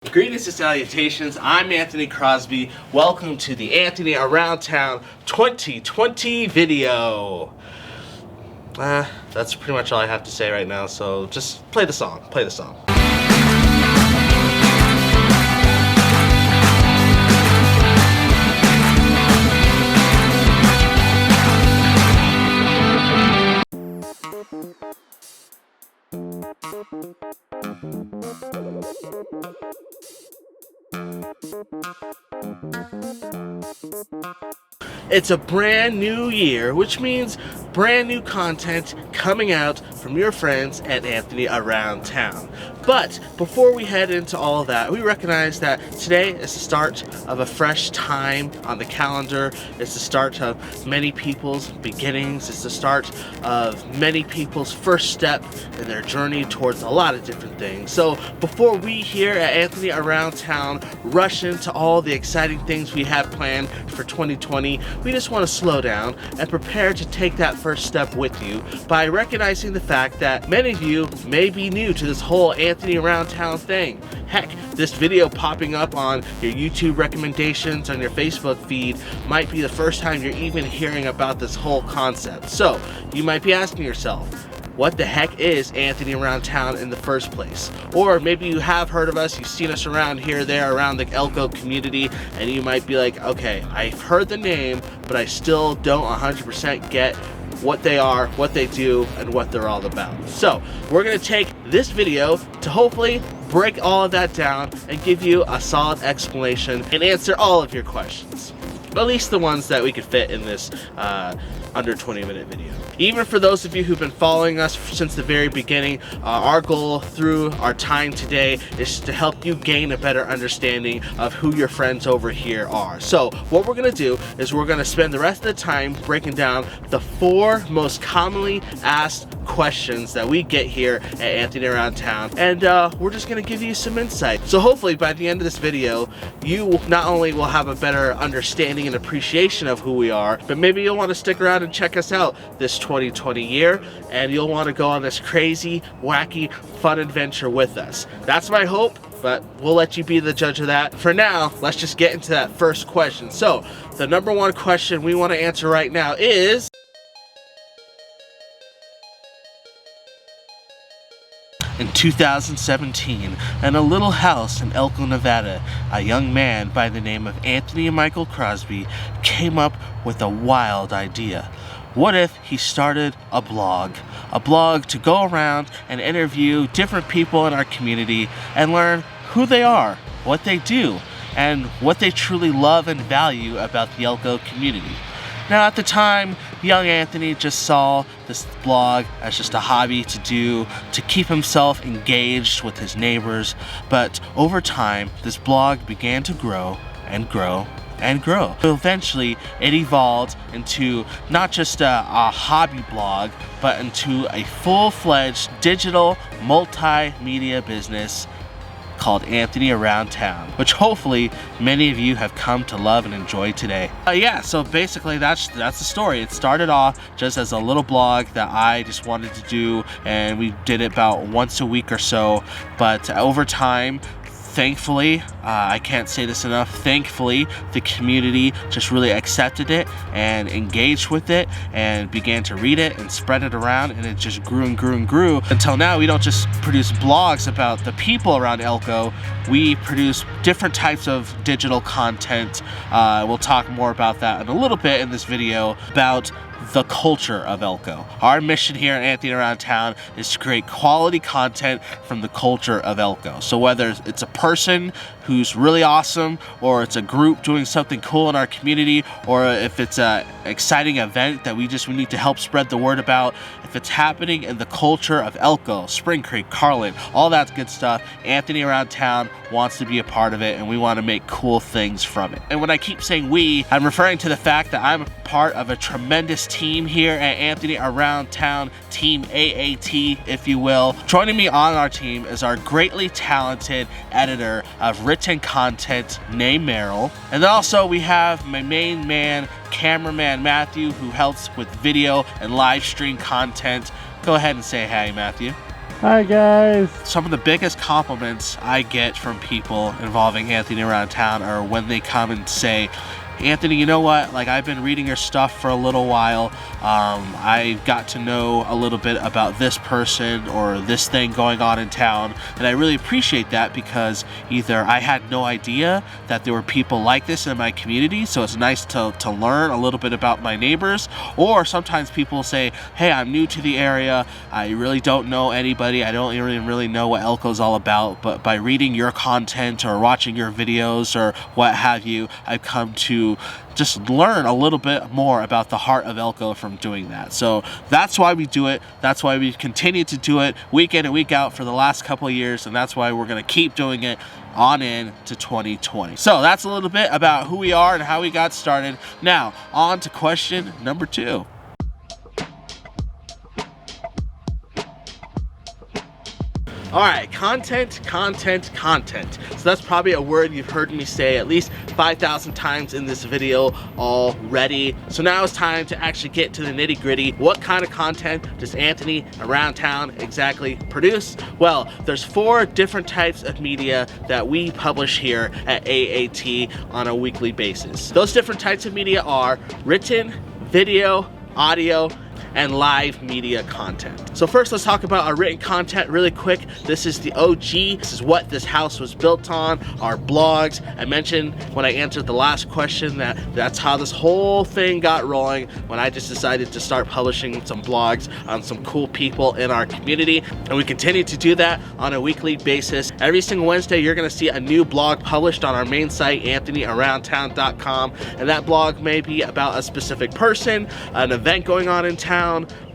Greetings and salutations, I'm Anthony Crosby. Welcome to the Anthony Around Town 2020 video. That's pretty much all I have to say right now, so just play the song, It's a brand new year, which means brand new content coming out from your friends at Anthony Around Town. But before we head into all of that, we recognize that today is the start of a fresh time on the calendar. It's the start of many people's beginnings. It's the start of many people's first step in their journey towards a lot of different things. So before we here at Anthony Around Town rush into all the exciting things we have planned for 2020, we just want to slow down and prepare to take that first step with you by recognizing the fact that many of you may be new to this whole Anthony Around Town thing. Heck, this video popping up on your YouTube recommendations on your Facebook feed might be the first time you're even hearing about this whole concept. So you might be asking yourself, what the heck is Anthony Around Town in the first place? Or maybe you have heard of us, you've seen us around here, there, around the Elko community, and you might be like, okay, I've heard the name, but I still don't 100% get what they are, what they do, and what they're all about. So we're gonna take this video to hopefully break all of that down and give you a solid explanation and answer all of your questions. At least the ones that we could fit in this under 20-minute video. Even for those of you who've been following us since the very beginning, our goal through our time today is to help you gain a better understanding of who your friends over here are. So what we're gonna do is we're gonna spend the rest of the time breaking down the 4 most commonly asked questions that we get here at Anthony Around Town, and we're just gonna give you some insight. So hopefully by the end of this video, you not only will have a better understanding and appreciation of who we are, but maybe you'll want to stick around and check us out this 2020 year, and you'll want to go on this crazy, wacky, fun adventure with us. That's my hope, but we'll let you be the judge of that. For now, let's just get into that first question. So the number 1 question we want to answer right now is, in 2017, in a little house in Elko, Nevada, a young man by the name of Anthony Michael Crosby came up with a wild idea. What if he started a blog to go around and interview different people in our community and learn who they are, what they do, and what they truly love and value about the Elko community. Now at the time, young Anthony just saw this blog as just a hobby to do, to keep himself engaged with his neighbors, but over time, this blog began to grow and grow and grow. So eventually, it evolved into not just a hobby blog, but into a full-fledged digital multimedia business called Anthony Around Town, which hopefully many of you have come to love and enjoy today. Yeah, so basically that's the story. It started off just as a little blog that I just wanted to do, and we did it about once a week or so, but over time, thankfully, I can't say this enough, thankfully, the community just really accepted it and engaged with it and began to read it and spread it around, and it just grew and grew and grew until now we don't just produce blogs about the people around Elko, we produce different types of digital content. We'll talk more about that in a little bit in this video about the culture of Elko. Our mission here at Anthony Around Town is to create quality content from the culture of Elko. So whether it's a person who's really awesome, or it's a group doing something cool in our community, or if it's an exciting event that we need to help spread the word about, if it's happening in the culture of Elko, Spring Creek, Carlin, all that good stuff, Anthony Around Town wants to be a part of it, and we want to make cool things from it. And when I keep saying we, I'm referring to the fact that I'm a part of a tremendous team here at Anthony Around Town, Team AAT, if you will. Joining me on our team is our greatly talented editor of written content named Merrill. And then also we have my main man, cameraman Matthew, who helps with video and live stream content. Go ahead and say hi, Matthew. Hi guys. Some of the biggest compliments I get from people involving Anthony around town are when they come and say, Anthony, you know what? Like, I've been reading your stuff for a little while. I got to know a little bit about this person or this thing going on in town, and I really appreciate that because either I had no idea that there were people like this in my community, so it's nice to learn a little bit about my neighbors, or sometimes people say, hey, I'm new to the area. I really don't know anybody. I don't even really know what Elko's all about, but by reading your content or watching your videos or what have you, I've come to just learn a little bit more about the heart of Elko from doing that. So that's why we do it. That's why we continue to do it week in and week out for the last couple of years, and that's why we're going to keep doing it on into 2020. So that's a little bit about who we are and how we got started. Now on to question number 2. All right, content. So that's probably a word you've heard me say at least 5,000 times in this video already. So now it's time to actually get to the nitty gritty. What kind of content does Anthony around town exactly produce? Well, there's 4 different types of media that we publish here at AAT on a weekly basis. Those different types of media are written, video, audio, and live media content. So first, let's talk about our written content really quick. This is the OG. This is what this house was built on, our blogs. I mentioned when I answered the last question that that's how this whole thing got rolling, when I just decided to start publishing some blogs on some cool people in our community. And we continue to do that on a weekly basis. Every single Wednesday, you're gonna see a new blog published on our main site, anthonyaroundtown.com. And that blog may be about a specific person, an event going on in town,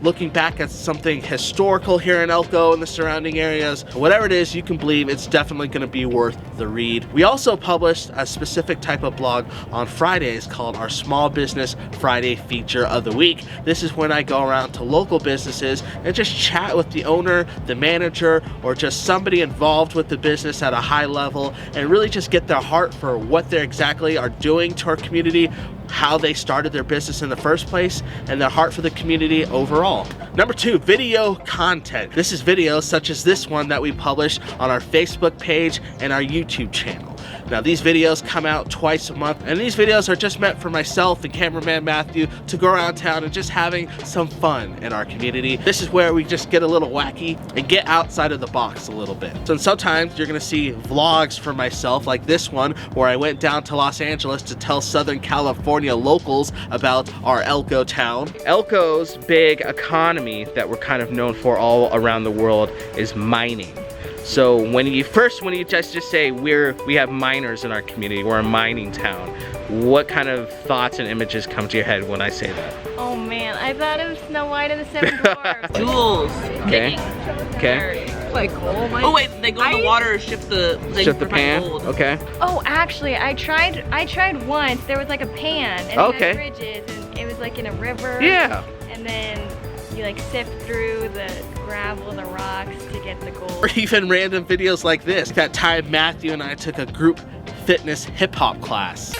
looking back at something historical here in Elko and the surrounding areas. Whatever it is, you can believe it's definitely going to be worth the read. We also published a specific type of blog on Fridays called our Small Business Friday Feature of the Week. This is when I go around to local businesses and just chat with the owner, the manager, or just somebody involved with the business at a high level and really just get their heart for what they exactly are doing to our community, how they started their business in the first place, and their heart for the community overall. Number 2, video content. This is videos such as this one that we publish on our Facebook page and our YouTube channel. Now these videos come out twice a month, and these videos are just meant for myself and cameraman Matthew to go around town and just having some fun in our community. This is where we just get a little wacky and get outside of the box a little bit. So sometimes you're gonna see vlogs for myself, like this one where I went down to Los Angeles to tell Southern California locals about our Elko town. Elko's big economy that we're kind of known for all around the world is mining. So when you just say we have miners in our community, we're a mining town, what kind of thoughts and images come to your head when I say that? Oh man, I thought it was Snow White and the Seven Dwarfs. Jewels. Okay. Okay. Like gold. Oh wait, they go in the water, shift the pan. Gold. Okay. Oh, actually, I tried once. There was like a pan and it had bridges, and it was like in a river. Yeah. And then you like sift through the gravel and the rocks to get the gold. Or even random videos like this. That time Matthew and I took a group fitness hip hop class.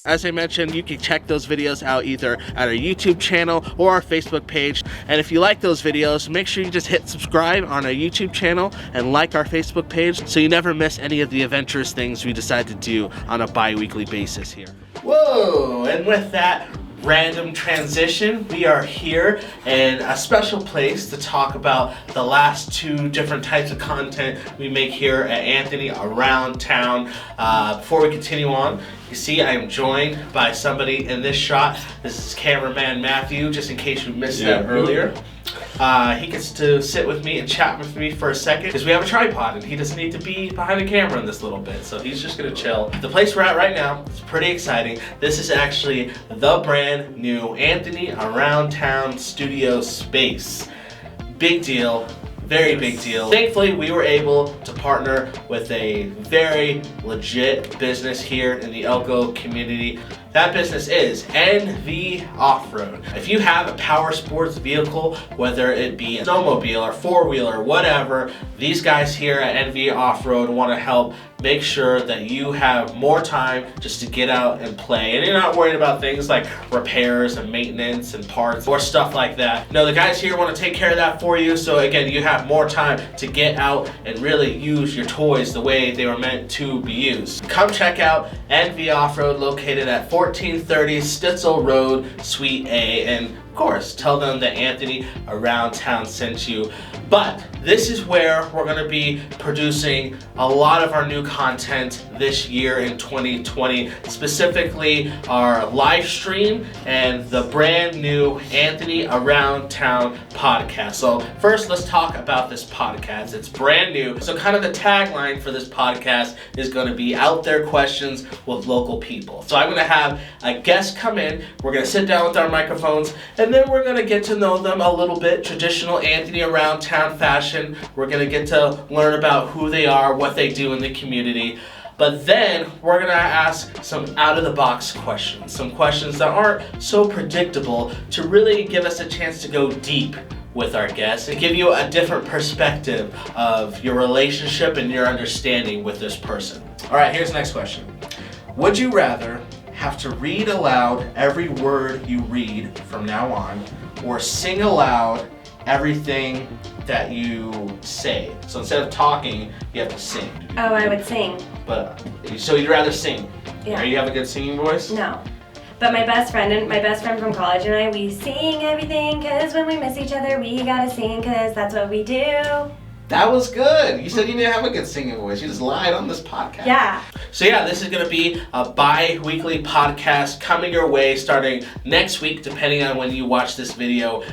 As I mentioned, you can check those videos out either at our YouTube channel or our Facebook page. And if you like those videos, make sure you just hit subscribe on our YouTube channel and like our Facebook page so you never miss any of the adventurous things we decide to do on a bi-weekly basis here. Whoa, and with that random transition, we are here in a special place to talk about the last 2 different types of content we make here at Anthony Around Town. Before we continue on, you see I am joined by somebody in this shot. This is cameraman Matthew, just in case you missed that earlier. He gets to sit with me and chat with me for a second because we have a tripod and he doesn't need to be behind the camera in this little bit, so he's just gonna chill. The place we're at right now is pretty exciting. This is actually the brand new Anthony Around Town studio space. Big deal, Very big deal. Thankfully, we were able to partner with a very legit business here in the Elko community. That business is NV Off-Road. If you have a power sports vehicle, whether it be a snowmobile or four-wheeler, whatever, these guys here at NV Off-Road want to help make sure that you have more time just to get out and play. And you're not worried about things like repairs and maintenance and parts or stuff like that. No, the guys here want to take care of that for you. So again, you have more time to get out and really use your toys the way they were meant to be used. Come check out NV Off-Road, located at 1430 Stitzel Road, Suite A. And of course, tell them that Anthony Around Town sent you. But this is where we're going to be producing a lot of our new content this year in 2020, specifically our live stream and the brand new Anthony Around Town podcast. So first, let's talk about this podcast. It's brand new. So kind of the tagline for this podcast is going to be out there questions with local people. So I'm going to have a guest come in. We're going to sit down with our microphones, and then we're going to get to know them a little bit, traditional Anthony Around Town fashion. We're going to get to learn about who they are, what they do in the community. But then we're going to ask some out-of-the-box questions, some questions that aren't so predictable, to really give us a chance to go deep with our guests and give you a different perspective of your relationship and your understanding with this person. All right, here's the next question. Would you rather have to read aloud every word you read from now on, or sing aloud everything that you say? So instead of talking, you have to sing. Oh, I would sing. But so you'd rather sing? Yeah. Are you have a good singing voice? No. But my best friend from college and I, we sing everything, cause when we miss each other, we gotta sing, cause that's what we do. That was good. You said you didn't have a good singing voice. You just lied on this podcast. Yeah. So yeah, this is going to be a bi-weekly podcast coming your way starting next week, depending on when you watch this video,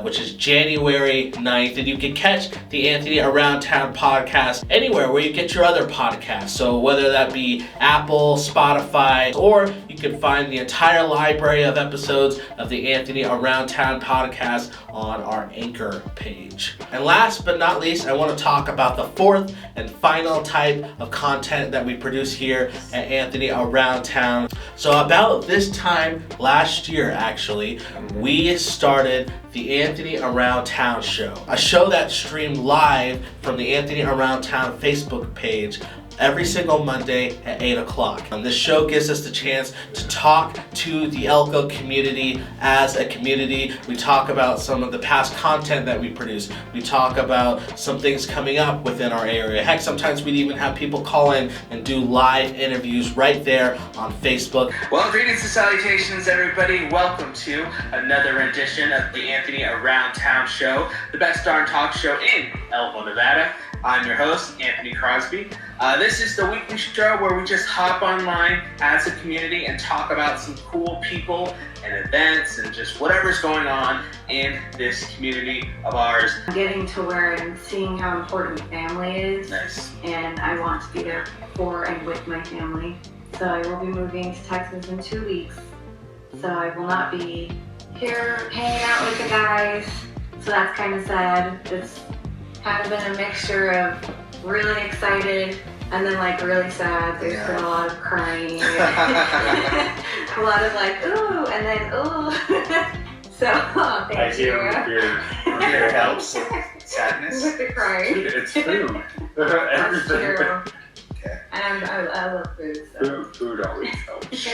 which is January 9th. And you can catch the Anthony Around Town podcast anywhere where you get your other podcasts. So whether that be Apple, Spotify, or you can find the entire library of episodes of the Anthony Around Town podcast on our Anchor page. And last but not least, I want to talk about the fourth and final type of content that we produce here at Anthony Around Town. So about this time last year, actually, we started the Anthony Around Town show, a show that streamed live from the Anthony Around Town Facebook page every single Monday at 8 o'clock. This show gives us the chance to talk to the Elko community as a community. We talk about some of the past content that we produce. We talk about some things coming up within our area. Heck, sometimes we'd even have people call in and do live interviews right there on Facebook. Well, greetings and salutations, everybody. Welcome to another edition of the Anthony Around Town show, the best darn talk show in Elko, Nevada. I'm your host, Anthony Crosby. This is the weekly show where we just hop online as a community and talk about some cool people and events and just whatever's going on in this community of ours. Getting to where I'm seeing how important family is. Nice. And I want to be there for and with my family. So I will be moving to Texas in 2 weeks. So I will not be here hanging out with the guys. So that's kind of sad. It's kind of been a mixture of really excited and then like really sad. There's been a lot of crying. A lot of like, ooh, and then ooh. So, thank you. Your helps with sadness. With the crying. Dude, it's food. That's true. Okay. And I love food. So. Food always helps.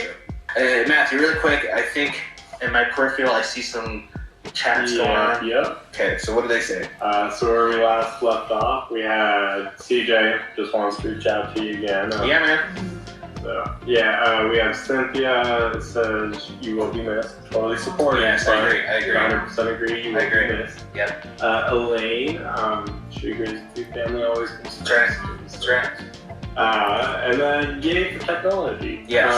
Matthew, really quick, I think in my peripheral I see some chats going on. Yep. Okay, so what do they say? So where we last left off, we had CJ just wants to reach out to you again. Yeah, man. So yeah, we have Cynthia that says you will be missed. Totally supporting. Yes, I agree. 100% agree. You will be missed. Yep. Elaine, she agrees with you. Family always comes first. That's right. And then yay for technology. Yes.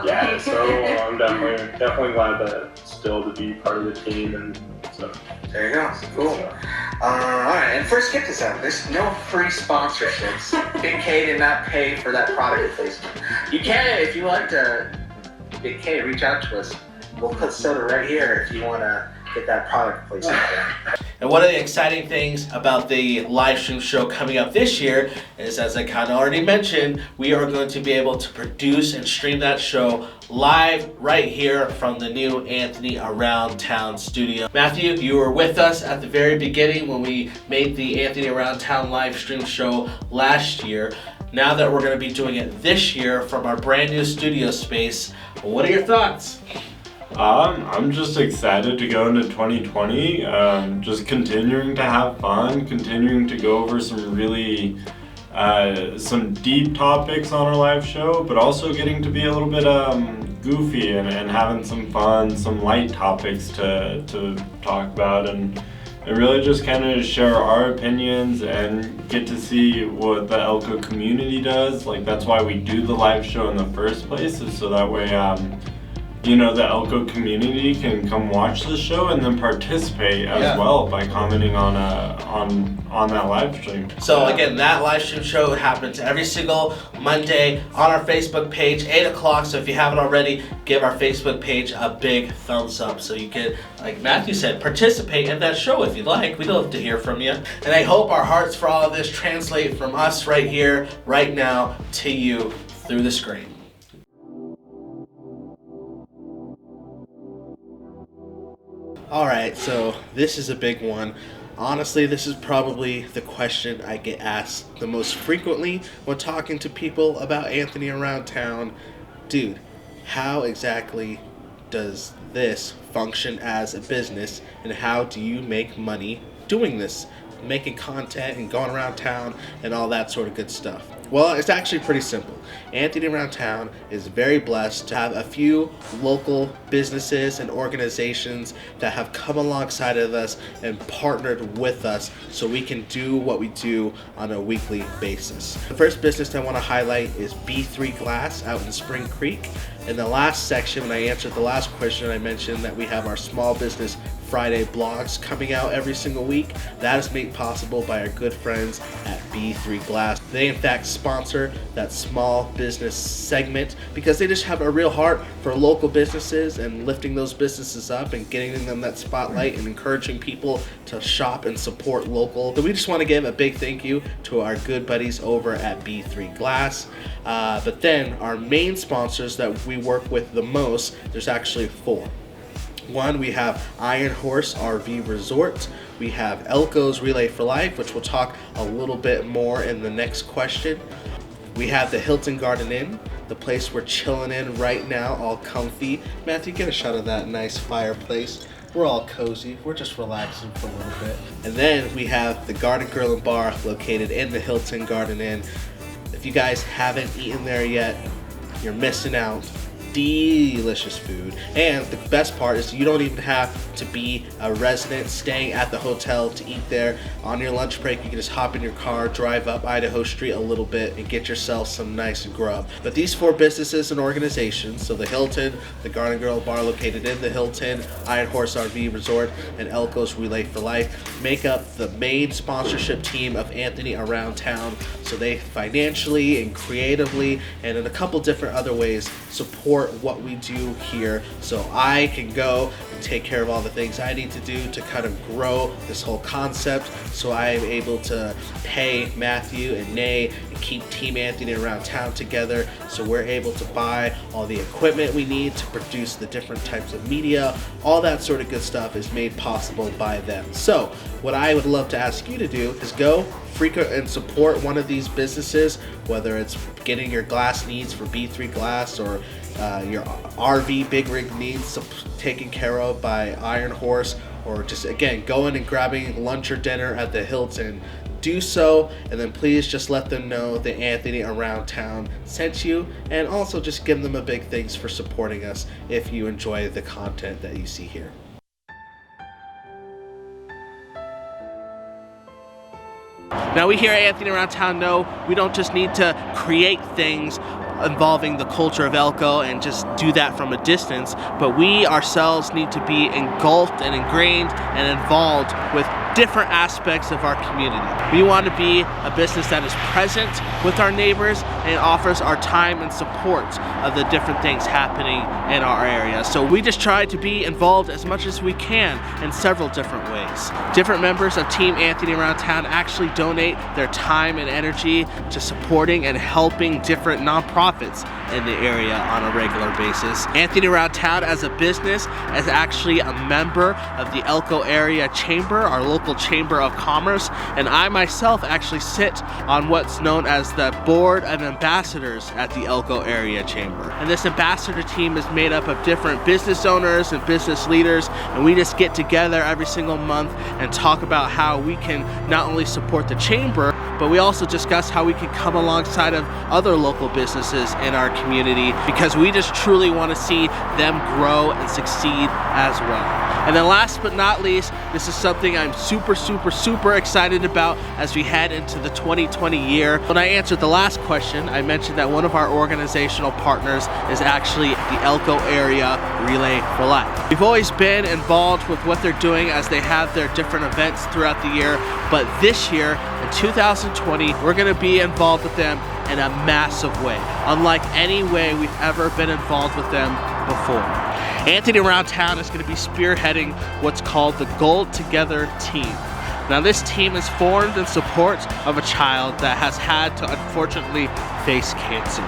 Yeah, so I'm definitely glad that still to be part of the team and so. There you go. Cool. Alright, and first get this out. There's no free sponsorships. Big K did not pay for that product placement. You can, if you like to, Big K, reach out to us. We'll put soda right here if you want to get that product placement. And one of the exciting things about the live stream show coming up this year is, as I kind of already mentioned, we are going to be able to produce and stream that show live right here from the new Anthony Around Town studio. Matthew, you were with us at the very beginning when we made the Anthony Around Town live stream show last year. Now that we're going to be doing it this year from our brand new studio space, what are your thoughts? I'm just excited to go into 2020, just continuing to have fun, continuing to go over some really some deep topics on our live show, but also getting to be a little bit goofy and having some fun, some light topics to talk about, and really just kind of share our opinions and get to see what the Elko community does. Like, that's why we do the live show in the first place, is so that way you know, the Elko community can come watch the show and then participate as well by commenting on that live stream. So again, that live stream show happens every single Monday on our Facebook page, 8 o'clock. So if you haven't already, give our Facebook page a big thumbs up so you can, like Matthew said, participate in that show if you'd like. We'd love to hear from you. And I hope our hearts for all of this translate from us right here, right now, to you through the screen. Alright, so this is a big one. Honestly, this is probably the question I get asked the most frequently when talking to people about Anthony Around Town. Dude, how exactly does this function as a business, and how do you make money doing this? Making content and going around town and all that sort of good stuff. Well, it's actually pretty simple. Anthony Around Town is very blessed to have a few local businesses and organizations that have come alongside of us and partnered with us so we can do what we do on a weekly basis. The first business I want to highlight is B3 Glass out in Spring Creek. In the last section, when I answered the last question, I mentioned that we have our Small Business Friday blogs coming out every single week. That is made possible by our good friends at B3 Glass. They in fact sponsor that small business segment because they just have a real heart for local businesses and lifting those businesses up and getting them that spotlight and encouraging people to shop and support local. So we just want to give a big thank you to our good buddies over at B3 Glass. But then our main sponsors that we work with the most, there's actually 4. One, we have Iron Horse RV Resort. We have Elko's Relay for Life, which we'll talk a little bit more in the next question. We have the Hilton Garden Inn, the place we're chilling in right now, all comfy. Matthew, get a shot of that nice fireplace. We're all cozy. We're just relaxing for a little bit. And then we have the Garden Grill and Bar located in the Hilton Garden Inn. If you guys haven't eaten there yet, you're missing out. Delicious food, and the best part is you don't even have to be a resident staying at the hotel to eat there. On your lunch break, you can just hop in your car, drive up Idaho Street a little bit, and get yourself some nice grub. But these 4 businesses and organizations, so the Hilton, the Garden Grill Bar located in the Hilton, Iron Horse RV Resort, and Elko's Relay for Life, make up the main sponsorship team of Anthony Around Town. So they financially and creatively and in a couple different other ways support what we do here, so I can go and take care of all the things I need to do to kind of grow this whole concept, so I am able to pay Matthew and Nay and keep Team Anthony Around Town together, so we're able to buy all the equipment we need to produce the different types of media. All that sort of good stuff is made possible by them. So what I would love to ask you to do is go frequent and support one of these businesses, whether it's getting your glass needs for B3 Glass or your RV big rig needs taken care of by Iron Horse, or just again going and grabbing lunch or dinner at the Hilton. Do so, and then please just let them know that Anthony Around Town sent you, and also just give them a big thanks for supporting us if you enjoy the content that you see here. Now we here at Anthony Around Town know we don't just need to create things involving the culture of Elko and just do that from a distance, but we ourselves need to be engulfed and ingrained and involved with different aspects of our community. We want to be a business that is present with our neighbors and offers our time and support of the different things happening in our area. So we just try to be involved as much as we can in several different ways. Different members of Team Anthony Around Town actually donate their time and energy to supporting and helping different nonprofits in the area on a regular basis. Anthony Around Town as a business is actually a member of the Elko Area Chamber, our local Chamber of Commerce, and I myself actually sit on what's known as the Board of Ambassadors at the Elko Area Chamber. And this ambassador team is made up of different business owners and business leaders, and we just get together every single month and talk about how we can not only support the chamber, but we also discuss how we can come alongside of other local businesses in our community, because we just truly want to see them grow and succeed as well. And then last but not least, this is something I'm super excited about as we head into the 2020 year. When I answered the last question, I mentioned that one of our organizational partners is actually the Elko Area Relay for Life. We've always been involved with what they're doing as they have their different events throughout the year, but this year, in 2020, we're going to be involved with them in a massive way, unlike any way we've ever been involved with them before. Anthony Around Town is going to be spearheading what's called the Gold Together Team. Now, this team is formed in support of a child that has had to unfortunately face cancer.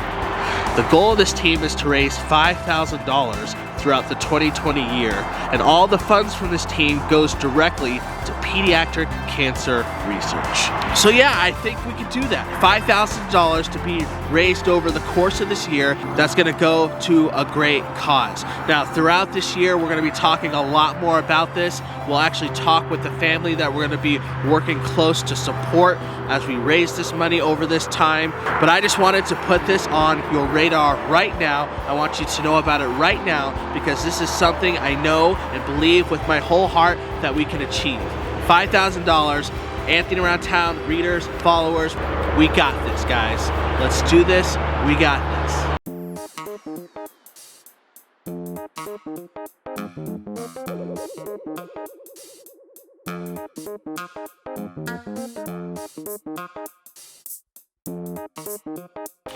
The goal of this team is to raise $5,000 throughout the 2020 year, and all the funds from this team goes directly to pediatric cancer research. So yeah, I think we could do that. $5,000 to be raised over the course of this year. That's going to go to a great cause. Now, throughout this year, we're going to be talking a lot more about this. We'll actually talk with the family that we're going to be working close to support as we raise this money over this time. But I just wanted to put this on your radar right now. I want you to know about it right now, because this is something I know and believe with my whole heart that we can achieve. $5,000, Anthony Around Town, readers, followers, we got this, guys. Let's do this, we got this.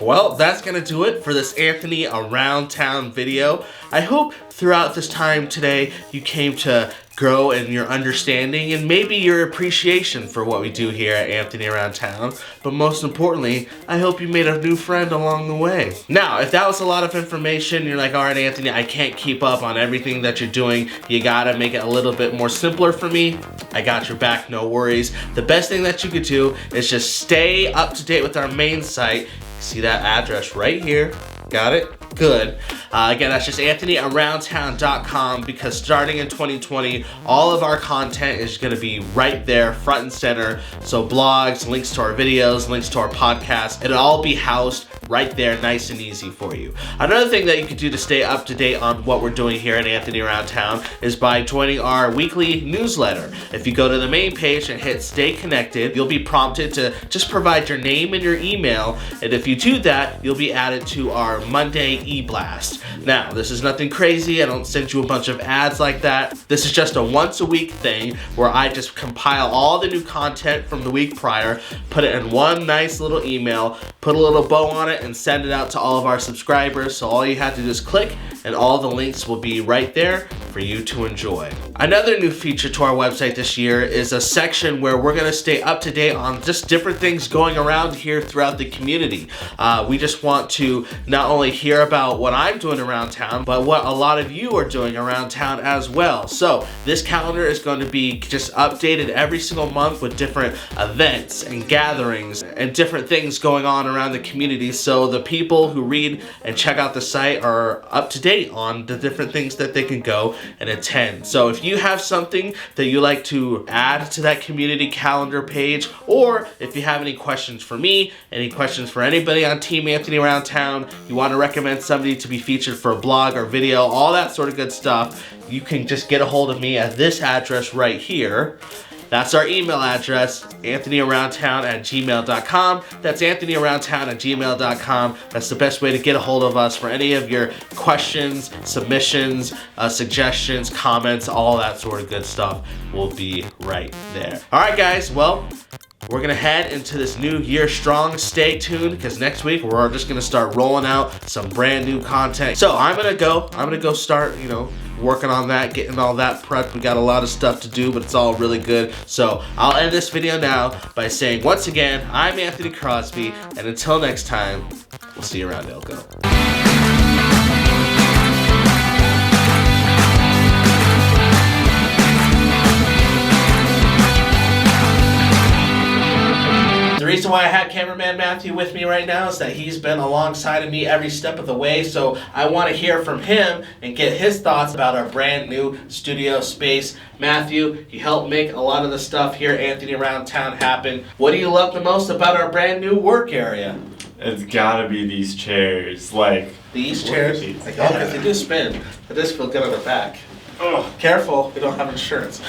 Well, that's gonna do it for this Anthony Around Town video. I hope throughout this time today you came to grow in your understanding and maybe your appreciation for what we do here at Anthony Around Town. But most importantly, I hope you made a new friend along the way. Now, if that was a lot of information, you're like, all right, Anthony, I can't keep up on everything that you're doing. You gotta make it a little bit more simpler for me. I got your back, no worries. The best thing that you could do is just stay up to date with our main site. See that address right here? Got it? Good. Again, that's just anthonyaroundtown.com, because starting in 2020, all of our content is going to be right there, front and center. So blogs, links to our videos, links to our podcast, it'll all be housed right there, nice and easy for you. Another thing that you can do to stay up to date on what we're doing here at Anthony Around Town is by joining our weekly newsletter. If you go to the main page and hit Stay Connected, you'll be prompted to just provide your name and your email, and if you do that, you'll be added to our Monday e-blast. Now, this is nothing crazy. I don't send you a bunch of ads like that. This is just a once a week thing where I just compile all the new content from the week prior, put it in one nice little email, put a little bow on it, and send it out to all of our subscribers. So all you have to do is click and all the links will be right there for you to enjoy. Another new feature to our website this year is a section where we're gonna stay up to date on just different things going around here throughout the community. We just want to not only hear about what I'm doing around town, but what a lot of you are doing around town as well. So this calendar is going to be just updated every single month with different events and gatherings and different things going on around the community. So the people who read and check out the site are up to date on the different things that they can go and attend. So if you have something that you like to add to that community calendar page, or if you have any questions for me, any questions for anybody on Team Anthony Around Town, you want to recommend somebody to be featured for a blog or video, all that sort of good stuff, you can just get a hold of me at this address right here. That's our email address, anthonyaroundtown@gmail.com. That's anthonyaroundtown@gmail.com. That's the best way to get a hold of us for any of your questions, submissions, suggestions, comments, all that sort of good stuff will be right there. All right, guys. Well, we're gonna head into this new year strong. Stay tuned, because next week we're just gonna start rolling out some brand new content. So I'm gonna go start, working on that, getting all that prepped. We got a lot of stuff to do, but it's all really good. So I'll end this video now by saying, once again, I'm Anthony Crosby, and until next time, we'll see you around Elko. The reason why I have cameraman Matthew with me right now is that he's been alongside of me every step of the way, so I want to hear from him and get his thoughts about our brand new studio space. Matthew, you helped make a lot of the stuff here at Anthony Around Town happen. What do you love the most about our brand new work area? It's gotta be these chairs, These chairs? Because they do spin. They just feel good on the back. Oh, careful, we don't have insurance.